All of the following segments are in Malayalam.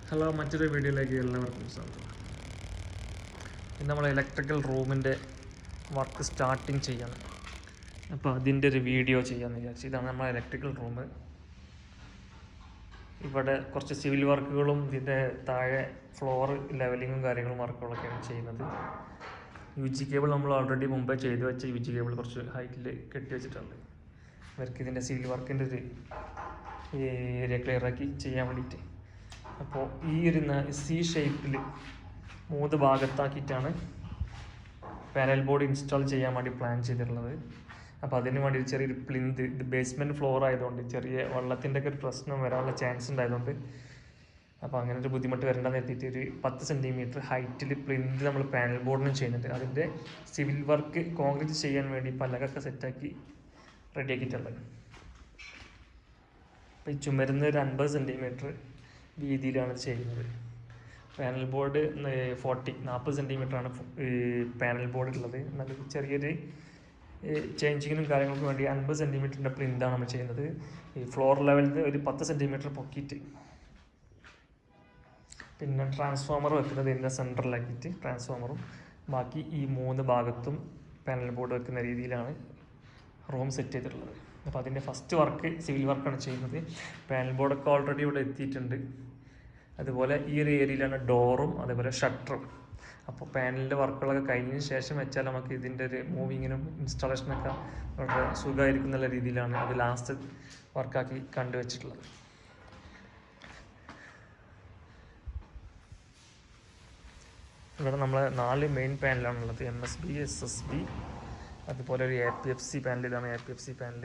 ഹലോ, മറ്റൊരു വീഡിയോയിലേക്ക് എല്ലാവർക്കും സ്വാഗതം. ഇന്ന് നമ്മൾ ഇലക്ട്രിക്കൽ റൂമിൻ്റെ വർക്ക് സ്റ്റാർട്ടിങ് ചെയ്യണം. അപ്പോൾ അതിൻ്റെ ഒരു വീഡിയോ ചെയ്യാമെന്ന് വിചാരിച്ചു. ഇതാണ് നമ്മുടെ ഇലക്ട്രിക്കൽ റൂം. ഇവിടെ കുറച്ച് സിവിൽ വർക്കുകളും ഇതിൻ്റെ താഴെ ഫ്ലോർ ലെവലിങ്ങും കാര്യങ്ങളും വർക്കുകളൊക്കെയാണ് ചെയ്യുന്നത്. UG കേബിൾ നമ്മൾ ഓൾറെഡി മുമ്പേ ചെയ്തു വെച്ച UG കേബിൾ കുറച്ച് ഹൈറ്റിൽ കെട്ടി വെച്ചിട്ടുണ്ട്. ഇവർക്ക് ഇതിൻ്റെ സിവിൽ വർക്കിൻ്റെ ഒരു ഏരിയ ക്ലിയറാക്കി ചെയ്യാൻ വേണ്ടിയിട്ട്. അപ്പോൾ ഈ ഒരു C ഷേപ്പിൽ 3 ഭാഗത്താക്കിയിട്ടാണ് പാനൽ ബോർഡ് ഇൻസ്റ്റാൾ ചെയ്യാൻ വേണ്ടി പ്ലാൻ ചെയ്തിട്ടുള്ളത്. അപ്പോൾ അതിന് വേണ്ടി ചെറിയൊരു പ്ലിന്ത്, ഇത് ബേസ്മെൻറ്റ് ഫ്ലോർ ആയതുകൊണ്ട് ചെറിയ വെള്ളത്തിൻ്റെ ഒക്കെ ഒരു പ്രശ്നം വരാനുള്ള ചാൻസ് ഉണ്ടായതുകൊണ്ട്, അപ്പോൾ അങ്ങനെ ഒരു ബുദ്ധിമുട്ട് വരേണ്ടെന്ന് എത്തിയിട്ട് ഒരു 10 സെൻറ്റിമീറ്റർ ഹൈറ്റിൽ പ്ലിന്ത് നമ്മൾ പാനൽ ബോർഡിന് ചെയ്യുന്നുണ്ട്. അതിൻ്റെ സിവിൽ വർക്ക് കോൺക്രീറ്റ് ചെയ്യാൻ വേണ്ടി പലകൊക്കെ സെറ്റാക്കി റെഡിയാക്കിയിട്ടുള്ളത്. അപ്പോൾ ഈ ചുമരുന്ന് ഒരു 50 സെൻറ്റിമീറ്റർ വീതിയിലാണ് ചെയ്യുന്നത്. പാനൽ ബോർഡ് 40 സെൻറ്റിമീറ്ററാണ് പാനൽ ബോർഡ് ഉള്ളത്. നല്ല ചെറിയൊരു ചേഞ്ചിങ്ങിനും കാര്യങ്ങൾക്കും വേണ്ടി 50 സെൻറ്റിമീറ്ററിൻ്റെ പ്ലിന്താണ് നമ്മൾ ചെയ്യുന്നത്. ഈ ഫ്ലോർ ലെവലിൽ ഒരു 10 സെൻറ്റിമീറ്റർ പൊക്കിയിട്ട്, പിന്നെ ട്രാൻസ്ഫോമർ വെക്കുന്നത് ഇതിൻ്റെ സെൻറ്ററിലാക്കിയിട്ട് ട്രാൻസ്ഫോമറും, ബാക്കി ഈ 3 ഭാഗത്തും പാനൽ ബോർഡ് വെക്കുന്ന രീതിയിലാണ് റൂം സെറ്റ് ചെയ്തിട്ടുള്ളത്. അപ്പോൾ അതിൻ്റെ ഫസ്റ്റ് വർക്ക് സിവിൽ വർക്കാണ് ചെയ്യുന്നത്. പാനൽ ബോർഡൊക്കെ ഓൾറെഡി ഇവിടെ എത്തിയിട്ടുണ്ട്. അതുപോലെ ഈ ഒരു ഏരിയയിലാണ് ഡോറും അതേപോലെ ഷട്ടറും. അപ്പോൾ പാനലിൻ്റെ വർക്കുകളൊക്കെ കഴിഞ്ഞതിന് ശേഷം വെച്ചാൽ നമുക്ക് ഇതിൻ്റെ ഒരു മൂവിങ്ങിനും ഇൻസ്റ്റാളേഷനൊക്കെ വളരെ സുഖമായിരിക്കും എന്നുള്ള രീതിയിലാണ് അത് ലാസ്റ്റ് വർക്കാക്കി കണ്ടുവച്ചിട്ടുള്ളത്. ഇവിടെ നമ്മൾ 4 മെയിൻ പാനലാണുള്ളത്. MSB, SSB, അതുപോലെ ഒരു APFC പാനൽ. ഇതാണ് APFC പാനൽ.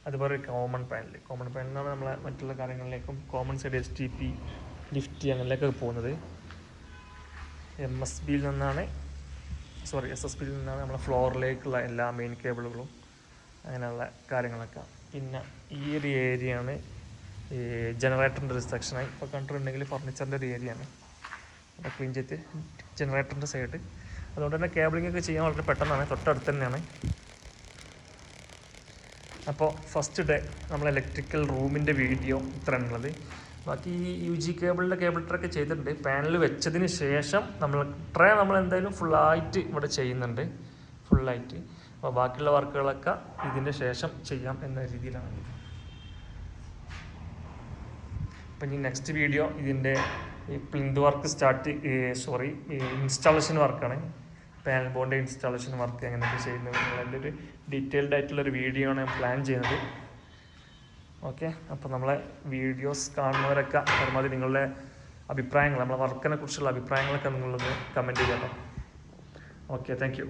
അതുപോലെ ഒരു കോമൺ പാനൽ എന്നാണ് നമ്മളെ മറ്റുള്ള കാര്യങ്ങളിലേക്കും കോമൺ സൈഡ് STP, ലിഫ്റ്റ് അങ്ങനെയൊക്കെ പോകുന്നത്. SSBയിൽ നിന്നാണ് നമ്മളെ ഫ്ലോറിലേക്കുള്ള എല്ലാ മെയിൻ കേബിളുകളും അങ്ങനെയുള്ള കാര്യങ്ങളൊക്കെ. പിന്നെ ഈ ഒരു ഏരിയയാണ് ഈ ജനറേറ്ററിൻ്റെ ഒരു സെക്ഷനായി ഇപ്പോൾ കണ്ടിട്ടുണ്ടെങ്കിൽ ഫർണിച്ചറിൻ്റെ ഒരു ഏരിയയാണ്. അവിടെ ക്ലീൻ ചെയ്ത് ജനറേറ്ററിൻ്റെ സൈഡ്. അതുകൊണ്ട് തന്നെ കേബിളിംഗ് ഒക്കെ ചെയ്യാൻ വളരെ പെട്ടെന്നാണ്, തൊട്ടടുത്ത് തന്നെയാണ്. അപ്പോൾ ഫസ്റ്റ് ഡേ നമ്മൾ ഇലക്ട്രിക്കൽ റൂമിൻ്റെ വീഡിയോ ഇത്രയാണുള്ളത്. ബാക്കി ഈ UG കേബിളിൻ്റെ കേബിൾ ട്രേ ചെയ്തിട്ടുണ്ട്. പാനൽ വെച്ചതിന് ശേഷം നമ്മൾ എന്തായാലും ഫുള്ളായിട്ട് ഇവിടെ ചെയ്യുന്നുണ്ട്, ഫുള്ളായിട്ട്. അപ്പോൾ ബാക്കിയുള്ള വർക്കുകളൊക്കെ ഇതിൻ്റെ ശേഷം ചെയ്യാം എന്ന രീതിയിലാണ്. അപ്പം ഇനി നെക്സ്റ്റ് വീഡിയോ ഇതിൻ്റെ ഈ പ്ലിന്ത് വർക്ക് ഇൻസ്റ്റാളേഷൻ വർക്കാണ്. പാനൽ ബോർഡിൻ്റെ ഇൻസ്റ്റാളേഷൻ വർക്ക് എങ്ങനെയൊക്കെ ചെയ്യുന്നത് അതിൻ്റെ ഒരു ഡീറ്റെയിൽഡ് ആയിട്ടുള്ളൊരു വീഡിയോ ആണ് ഞാൻ പ്ലാൻ ചെയ്യുന്നത്. ഓക്കെ, അപ്പോൾ നമ്മളെ വീഡിയോസ് കാണുന്നവരൊക്കെ പരമാവധി നിങ്ങളുടെ അഭിപ്രായങ്ങൾ, നമ്മളെ വർക്കിനെ കുറിച്ചുള്ള അഭിപ്രായങ്ങളൊക്കെ നിങ്ങളൊന്ന് കമൻറ്റ് ചെയ്യാം. Okay, thank you.